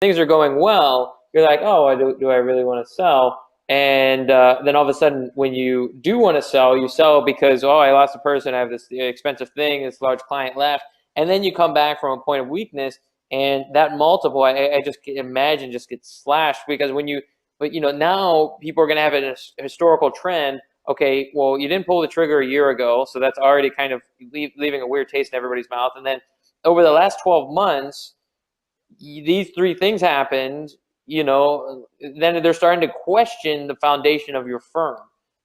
things are going well, you're like, oh, do I really want to sell? And then all of a sudden, when you do want to sell, you sell because, oh, I lost a person, I have this expensive thing, this large client left. And then you come back from a point of weakness, and that multiple, I just imagine, just gets slashed because but now people are going to have a historical trend. Okay, well, you didn't pull the trigger a year ago, so that's already kind of leaving a weird taste in everybody's mouth. And then over the last 12 months, these three things happened, then they're starting to question the foundation of your firm,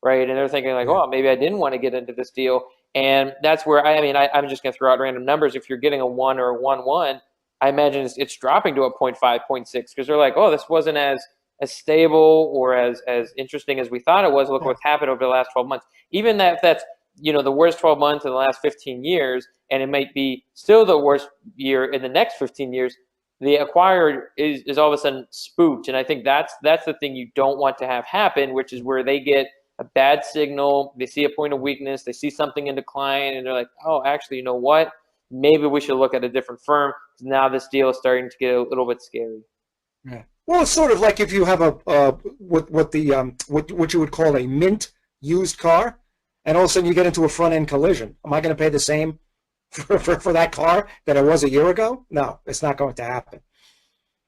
right? And they're thinking like, Yeah. oh, maybe I didn't want to get into this deal. And that's where, I'm just going to throw out random numbers. If you're getting a 1 or a 1-1, I imagine it's dropping to a point 0.5, point 0.6 because they're like, oh, this wasn't as stable or as interesting as we thought it was. Look Yeah. what's happened over the last 12 months. Even that's the worst 12 months in the last 15 years, and it might be still the worst year in the next 15 years, the acquirer is all of a sudden spooked. And I think that's the thing you don't want to have happen, which is where they get a bad signal, they see a point of weakness, they see something in decline, and they're like, oh, actually, you know what? Maybe we should look at a different firm. Now this deal is starting to get a little bit scary. Yeah. Well, it's sort of like if you have a what you would call a mint used car, and all of a sudden you get into a front end collision. Am I going to pay the same for that car that I was a year ago? No, it's not going to happen.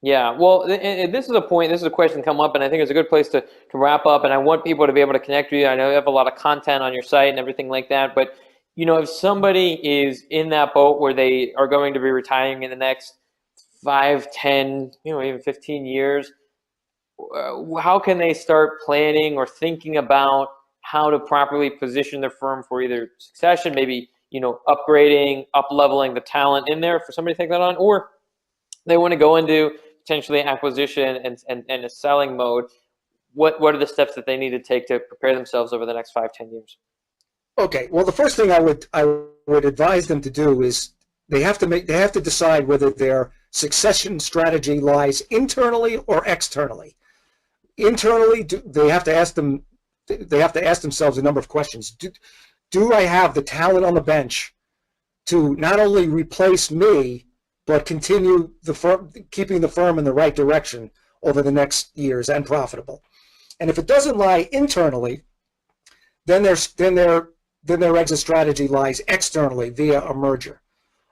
Yeah, well, this is a point, this is a question come up, and I think it's a good place to wrap up. And I want people to be able to connect with you. I know you have a lot of content on your site and everything like that, but if somebody is in that boat where they are going to be retiring in the next 5, 10, even 15 years, how can they start planning or thinking about how to properly position their firm for either succession, maybe upgrading, up leveling the talent in there for somebody to take that on, or they want to go into potentially acquisition and a selling mode? What are the steps that they need to take to prepare themselves over the next 5, 10 years? Okay. Well, the first thing I would advise them to do is they have to decide whether their succession strategy lies internally or externally. Internally, they have to ask themselves a number of questions. Do I have the talent on the bench to not only replace me, but continue keeping the firm in the right direction over the next years and profitable? And if it doesn't lie internally, then their exit strategy lies externally via a merger.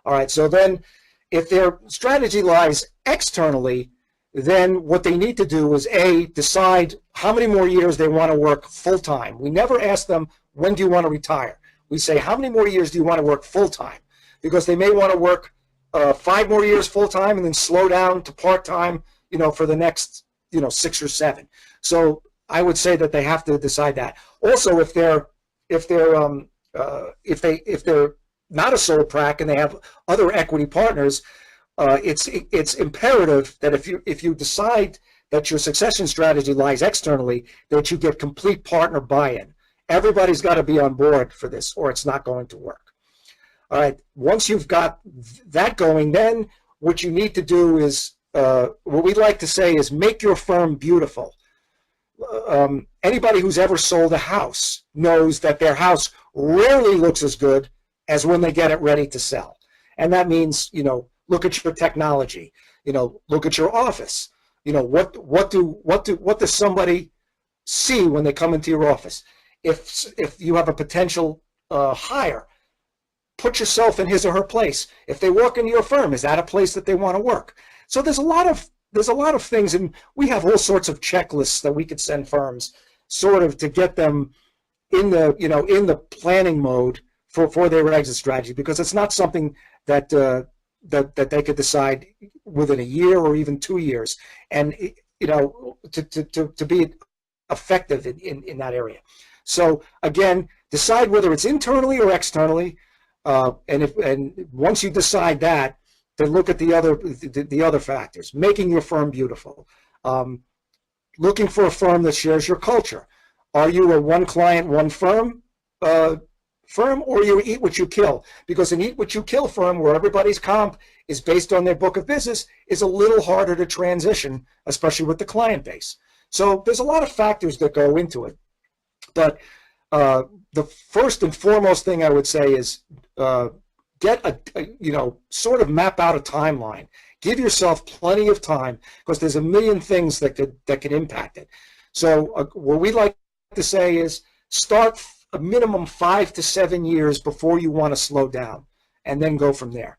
All right. So then, if their strategy lies externally, then what they need to do is decide how many more years they want to work full time. We never ask them, when do you want to retire? We say, how many more years do you want to work full time? Because they may want to work 5 more years full time and then slow down to part time, for the next 6 or 7. So I would say that they have to decide that. Also, if they're not a sole prac and they have other equity partners, it's imperative that if you decide that your succession strategy lies externally, that you get complete partner buy-in. Everybody's got to be on board for this, or it's not going to work. All right. Once you've got that going, then what you need to do is what we like to say is make your firm beautiful. Anybody who's ever sold a house knows that their house rarely looks as good as when they get it ready to sell. And that means, look at your technology, look at your office. What does somebody see when they come into your office? If you have a potential hire, put yourself in his or her place. If they walk into your firm, is that a place that they want to work? So there's a lot of things, and we have all sorts of checklists that we could send firms, sort of to get them in the planning mode for their exit strategy, because it's not something that they could decide within a year or even 2 years, and to be effective in that area. So again, decide whether it's internally or externally, and once you decide that, then look at the other factors. Making your firm beautiful, looking for a firm that shares your culture. Are you a one client, one firm firm, or you eat what you kill? Because an eat what you kill firm, where everybody's comp is based on their book of business, is a little harder to transition, especially with the client base. So there's a lot of factors that go into it. But the first and foremost thing I would say is get sort of map out a timeline. Give yourself plenty of time because there's a million things that could impact it. So what we like to say is start a minimum 5 to 7 years before you want to slow down, and then go from there.